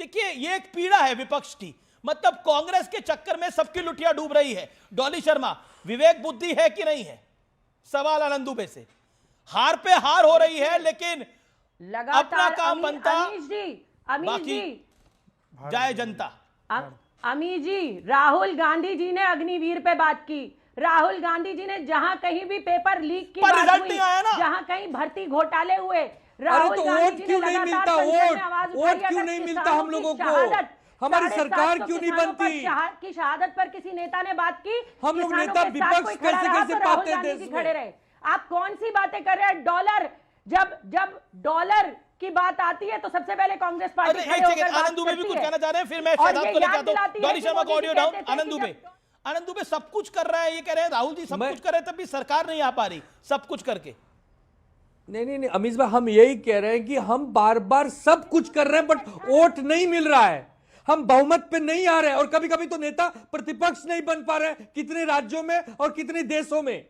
देखिए ये एक पीड़ा है विपक्ष की, मतलब कांग्रेस के चक्कर में सबकी लुटिया डूब रही है। डॉली शर्मा, विवेक बुद्धि है कि नहीं है? सवाल आनंद दुबे से। हार पे हार हो रही है, लेकिन अपना काम बनता, बाकी जाए जनता। अमी जी, राहुल गांधी जी ने अग्निवीर पे बात की। राहुल गांधी जी ने जहां कहीं भी पेपर लीक की बात हुई, जहां कहीं भर्ती घोटाले हुए, राहुल गांधी जी ने लगातार संसद में आवाज उठाई। वोट क्यों नहीं मिलता हम लोगों को? हमारी सरकार क्यों नहीं बनती? की शहादत पर किसी नेता ने बात की, हम लोग नेता विपक्ष कैसे पाते हैं देश में? खड़े रहे। आप कौन सी बातें कर रहे हैं? डॉलर, जब डॉलर की बात आती है तो सबसे पहले कांग्रेस पार्टी खड़े होकर बात आनंद दुबे भी कुछ कहना चाह रहे हैं, फिर मैं शादाब को लेकर आता हूं। डॉली शर्मा का ऑडियो डाउन। आनंद दुबे सब कुछ कर रहा है, ये कह रहे हैं राहुल जी सब कुछ कर रहे हैं, तब भी सरकार नहीं आ पा रही सब कुछ करके। नहीं अमीश भाई, हम यही कह रहे हैं कि हम बार बार सब कुछ कर रहे हैं, बट वोट नहीं मिल रहा है, हम बहुमत पे नहीं आ रहे हैं, और कभी कभी तो नेता प्रतिपक्ष नहीं बन पा रहे हैं कितने राज्यों में और कितने देशों में।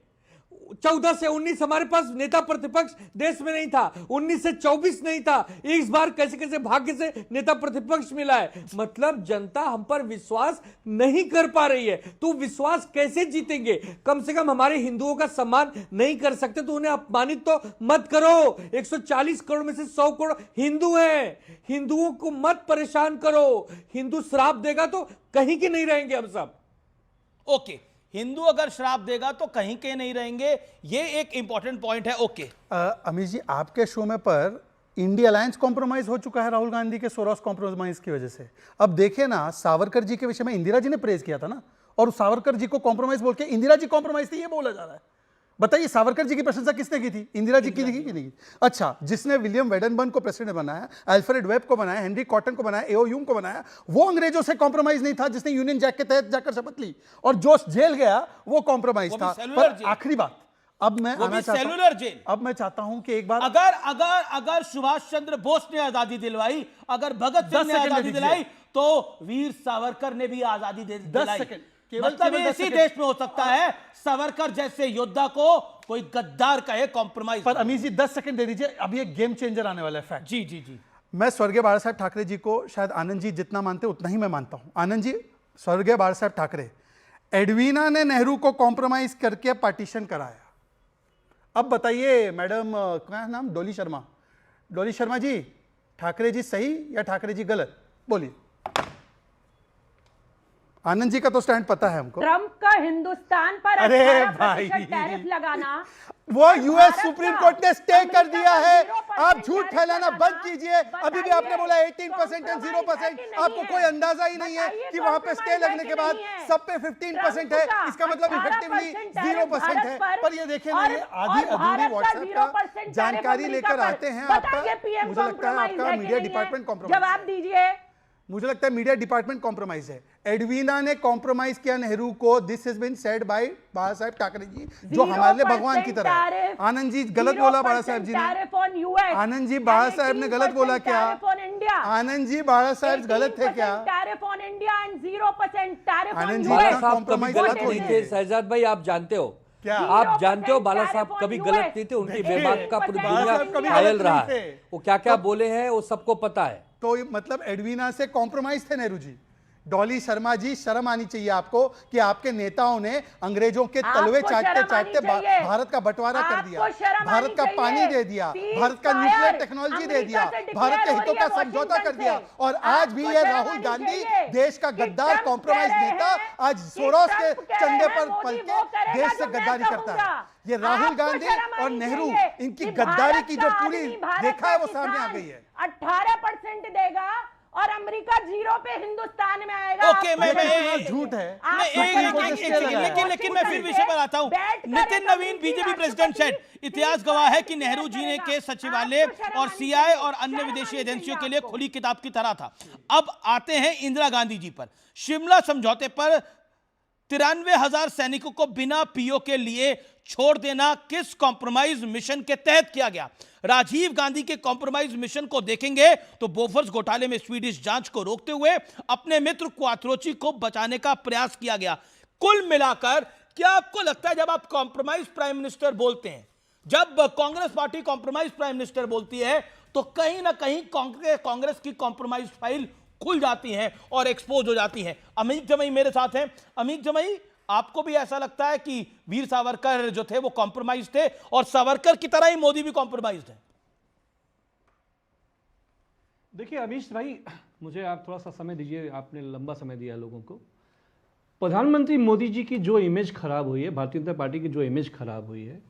14 से 19 हमारे पास नेता प्रतिपक्ष देश में नहीं था, 19 से 24 नहीं था, इस बार कैसे कैसे भाग्य से नेता प्रतिपक्ष मिला है। मतलब जनता हम पर विश्वास नहीं कर पा रही है, तो विश्वास कैसे जीतेंगे? कम से कम हमारे हिंदुओं का सम्मान नहीं कर सकते तो उन्हें अपमानित तो मत करो। 140 करोड़ में से 100 करोड़ हिंदू हैं, हिंदुओं को मत परेशान करो। हिंदू श्राप देगा तो कहीं के नहीं रहेंगे हम सब। ओके, हिंदू अगर श्राप देगा तो कहीं के नहीं रहेंगे, ये एक इंपॉर्टेंट पॉइंट है। ओके अमित जी, आपके शो में पर इंडिया अलायंस कॉम्प्रोमाइज हो चुका है राहुल गांधी के सोरोस कॉम्प्रोमाइज की वजह से। अब देखिए ना, सावरकर जी के विषय में इंदिरा जी ने प्रेज किया था ना, और सावरकर जी को कॉम्प्रोमाइज बोल के इंदिरा जी कॉम्प्रोमाइज थी ये बोला जा रहा है। बताइए, सावरकर जी की प्रशंसा किसने की थी? इंदिरा जी की थी कि नहीं? अच्छा, जिसने विलियम वेडनबर्न को प्रेसिडेंट बनाया, अल्फ्रेड वेब को बनाया, हेनरी कॉटन को बनाया, एओ ह्यूम को बनाया, वो अंग्रेजों से कॉम्प्रोमाइज नहीं था जिसने यूनियन जैक के तहत जाकर शपथ ली, और जो जेल गया वो कॉम्प्रोमाइज था। पर आखिरी बात, अब मैं चाहता हूं कि एक बार, अगर सुभाष चंद्र बोस ने आजादी दिलवाई, अगर भगत सिंह ने आजादी दिलाई, तो वीर सावरकर ने भी आजादी दिलाई। मतलब इसी देश में हो सकता है सावरकर जैसे योद्धा को कोई गद्दार कहे कॉम्प्रोमाइज। पर अमीर जी 10 सेकंड दे दीजिए, अभी एक गेम चेंजर आने वाला है। फैक्ट। जी मैं स्वर्गीय बाला साहब ठाकरे जी को शायद आनंद जी जितना मानते उतना ही मैं मानता हूं। आनंद जी, स्वर्गीय बाला साहब ठाकरे, एडवीना ने नेहरू को कॉम्प्रोमाइज करके पार्टीशन कराया। अब बताइए मैडम, क्या नाम, डॉली शर्मा, डॉली शर्मा जी, ठाकरे जी सही या ठाकरे जी गलत? बोलिए। आनंद जी का तो स्टैंड पता है हमको। ट्रंप का हिंदुस्तान पर 18% टैरिफ लगाना, वो यूएस सुप्रीम कोर्ट ने स्टे कर दिया है। आप झूठ फैलाना बंद कीजिए। अभी भी आपने बोला 18% एंड 0%, आपको कोई अंदाजा ही नहीं है कि वहां पे स्टे लगने के बाद सब पे 15% है, इसका मतलब इफेक्टिवली 0% है। पर ये देखिए ना, ये आधी अधूरी व्हाट्सएप का जानकारी लेकर आते हैं। आपका, मुझे लगता है आपका मीडिया डिपार्टमेंट कॉम्प्रोमाइज। जवाब दीजिए। मुझे लगता है मीडिया डिपार्टमेंट कॉम्प्रोमाइज है। एडवीना ने कॉम्प्रोमाइज किया नेहरू को। This has been said by Bala Saheb Thackeray जी, जो हमारे लिए भगवान की तरह है। आनंद जी गलत बोला बाला साहब जी ने। आनंद जी, बाला साहब ने गलत बोला क्या? आनंद जी, बाला साहब गलत थे क्या? आनंद जी, कॉम्प्रोमाइज गलत नहीं थे। शहजाद भाई, आप जानते हो क्या? आप जानते हो बाला साहब कभी गलत नहीं थे, उनकी बेबाक का पूरी दुनिया घायल रहा है। वो क्या क्या बोले हैं वो सबको पता है। तो मतलब एडवीना से कॉम्प्रोमाइज थे नेहरू जी। डॉली शर्मा जी, शर्म आनी चाहिए आपको कि आपके नेताओं ने अंग्रेजों के तलवे चाटते चाटते भारत का बंटवारा कर दिया, भारत का पानी दे दिया, भारत का न्यूक्लियर टेक्नोलॉजी दे दिया, भारत के हितों का समझौता कर दिया। और आज भी ये राहुल गांधी, देश का गद्दार कॉम्प्रोमाइज नेता, आज सोरोस के चंदे पर पल के देश से गद्दारी करता है। ये राहुल गांधी और नेहरू, इनकी गद्दारी की जो पूरी रेखा है वो सामने आ गई है। 18% देगा और अमेरिका 0 पे हिंदुस्तान में आएगा। ओके, मैं झूठ है। लेकिन मैं फिर विषय पर आता हूं। नितिन नवीन, बीजेपी प्रेसिडेंट सेड, इतिहास गवाह है कि नेहरू जी ने के सचिवालय और सीआईए और अन्य विदेशी एजेंसियों के लिए खुली किताब की तरह था। अब आते हैं इंदिरा गांधी जी पर। शिमला समझौते पर 93,000 सैनिकों को बिना पीओ के लिए छोड़ देना किस कॉम्प्रोमाइज मिशन के तहत किया गया? राजीव गांधी के कॉम्प्रोमाइज मिशन को देखेंगे तो बोफर्स घोटाले में स्वीडिश जांच को रोकते हुए अपने मित्र क्वात्रोची को बचाने का प्रयास किया गया। कुल मिलाकर क्या आपको लगता है, जब आप कॉम्प्रोमाइज प्राइम मिनिस्टर बोलते हैं, जब Congress party compromise prime minister बोलती है, तो कहीं ना कहीं कांग्रेस की कॉम्प्रोमाइज फाइल खुल जाती हैं और एक्सपोज हो जाती हैं। अमित जमई मेरे साथ हैं। अमित जमई, आपको भी ऐसा लगता है कि वीर सावरकर जो थे वो कॉम्प्रोमाइज थे और सावरकर की तरह ही मोदी भी कॉम्प्रोमाइज है? देखिए अमीश भाई, मुझे आप थोड़ा सा समय दीजिए, आपने लंबा समय दिया लोगों को। प्रधानमंत्री मोदी जी की जो इमेज खराब हुई है, भारतीय जनता पार्टी की जो इमेज खराब हुई है,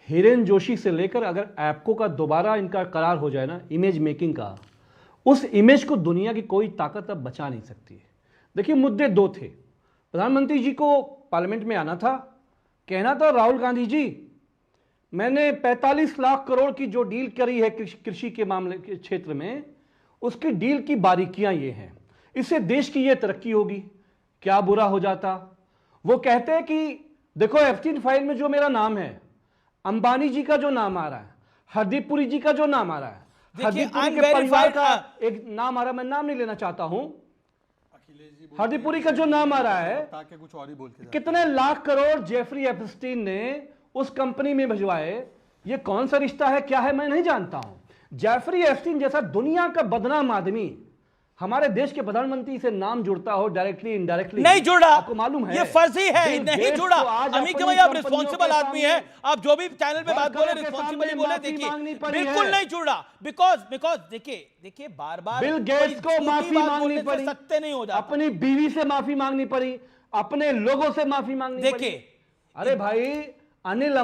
हिरेन जोशी से लेकर अगर एप्को का दोबारा इनका करार हो जाए ना इमेज मेकिंग का, उस इमेज को दुनिया की कोई ताकत अब बचा नहीं सकती है। देखिए मुद्दे दो थे। प्रधानमंत्री जी को पार्लियामेंट में आना था, कहना था राहुल गांधी जी मैंने 45 लाख करोड़ की जो डील करी है कृषि के मामले के क्षेत्र में, उसकी डील की बारीकियां ये हैं, इससे देश की ये तरक्की होगी। क्या बुरा हो जाता? वो कहते हैं कि देखो एफटीन फाइल में जो मेरा नाम है, अंबानी जी का जो नाम आ रहा है, हरदीप पुरी जी का जो नाम आ रहा है, हरदीप पुरी के परिवार का एक नाम आ रहा है, मैं नाम नहीं लेना चाहता हूं, हरदीप पुरी का जो नाम आ रहा है, कुछ और ही बोल के कितने लाख करोड़ जेफरी एप्स्टीन ने उस कंपनी में भिजवाए, ये कौन सा रिश्ता है, क्या है, मैं नहीं जानता हूं। जेफरी एप्स्टीन जैसा दुनिया का बदनाम आदमी हमारे देश के प्रधानमंत्री से नाम जुड़ता हो डायरेक्टली इनडायरेक्टली, नहीं जुड़ा, आपको मालूम है ये फर्जी है, नहीं जुड़ा। अमित अमित जमई, आप रिस्पॉन्सिबल आदमी हैं, आप जो भी चैनल पे बात बोले रिस्पॉन्सिबली बोले। देखिए बिल्कुल नहीं जुड़ा, बिकॉज देखिए बार बार बिल गेट्स को माफी मांगनी पड़ी, सत्य नहीं हो जाता। अपनी बीवी से माफी मांगनी पड़ी, अपने लोगों से माफी मांगनी पड़ी। अरे भाई अनिल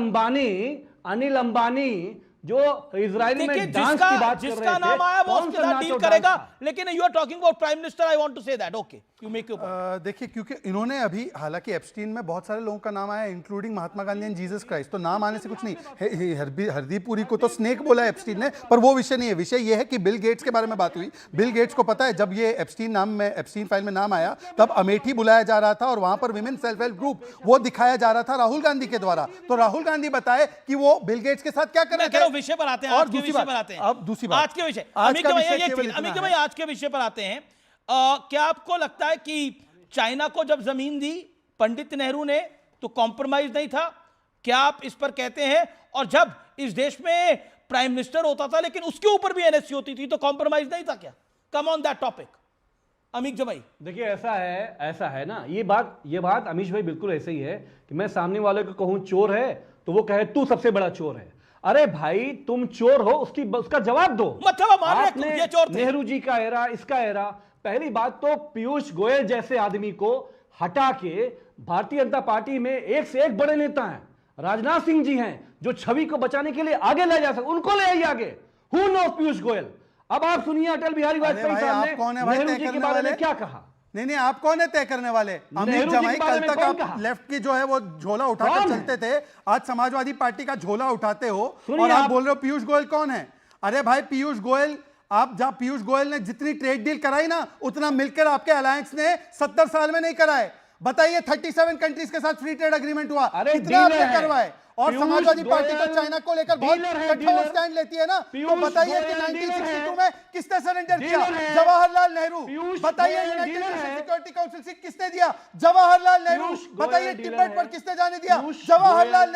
अंबानी जो इजराइल में डांस की बात कर रहे थे, जिसका नाम आया वो उसके साथ डील करेगा, लेकिन you are talking about prime minister, I want to say that, okay you make your point. देखिए क्योंकि इन्होंने अभी, हालांकि एप्स्टीन में बहुत सारे लोगों का नाम आया including Mahatma Gandhi and Jesus Christ, तो नाम आने से कुछ नहीं। हरदीप पुरी को तो स्नेक बोला एप्स्टीन ने, पर वो विषय नहीं है। विषय ये है कि बिल गेट्स के बारे में बात हुई। बिल गेट्स को पता है जब ये एप्स्टीन फाइल में नाम आया तब अमेठी बुलाया जा रहा था और वहां पर विमेन सेल्फ हेल्प ग्रुप वो दिखाया जा रहा था राहुल गांधी के द्वारा। तो राहुल गांधी बताए कि वो बिल गेट्स के साथ क्या कर रहे थे। विषय पर आते हैं, और दूसरी बात आते हैं, अब दूसरी बात आज के विषय, अमित जमई आज के विषय पर आते हैं। क्या आपको लगता है कि चाइना को जब जमीन दी पंडित नेहरू ने तो कॉम्प्रोमाइज नहीं था? क्या आप इस पर कहते हैं? और जब इस देश में प्राइम मिनिस्टर होता था लेकिन उसके ऊपर भी एनएससी होती थी तो कॉम्प्रोमाइज नहीं था क्या? Come on that topic Amit Jamai. देखिए ऐसा है ना, ये बात अमीश भाई बिल्कुल ऐसे ही है कि मैं सामने वाले को कहूं चोर है तो वो कहे तू सबसे बड़ा चोर है। अरे भाई तुम चोर हो, उसका जवाब दो। मतलब आपने नेहरू जी का एरा, इसका एरा, पहली बात तो पीयूष गोयल जैसे आदमी को हटा के भारतीय जनता पार्टी में एक से एक बड़े नेता हैं, राजनाथ सिंह जी हैं जो छवि को बचाने के लिए आगे ले जा सकते, उनको ले आइए आगे। Who knows Piyush Goyal. अब आप सुनिए अटल बिहारी वाजपेयी साहब ने नेहरू जी के बारे में क्या कहा। नहीं, आप कौन है तय करने वाले? अमित जमई कल तक आप लेफ्ट की जो है वो झोला उठाकर चलते थे, आज समाजवादी पार्टी का झोला उठाते हो और आप बोल रहे हो पीयूष गोयल कौन है? अरे भाई पीयूष गोयल, आप जहां पीयूष गोयल ने जितनी ट्रेड डील कराई ना उतना मिलकर आपके अलायंस ने 70 साल में नहीं कराए। बताइए 37 कंट्रीज के साथ फ्री ट्रेड एग्रीमेंट हुआ, कितने आपने करवाए? और समाजवादी पार्टी तो चाइना को लेकर बहुत कठोर स्टैंड लेती है ना, तो बताइए कि 1962 में किसने सरेंडर किया? जवाहरलाल नेहरू। बताइए United nation security council seat किसने दिया? जवाहरलाल नेहरू। बताइए तिब्बत पर किसने जाने दिया? जवाहरलाल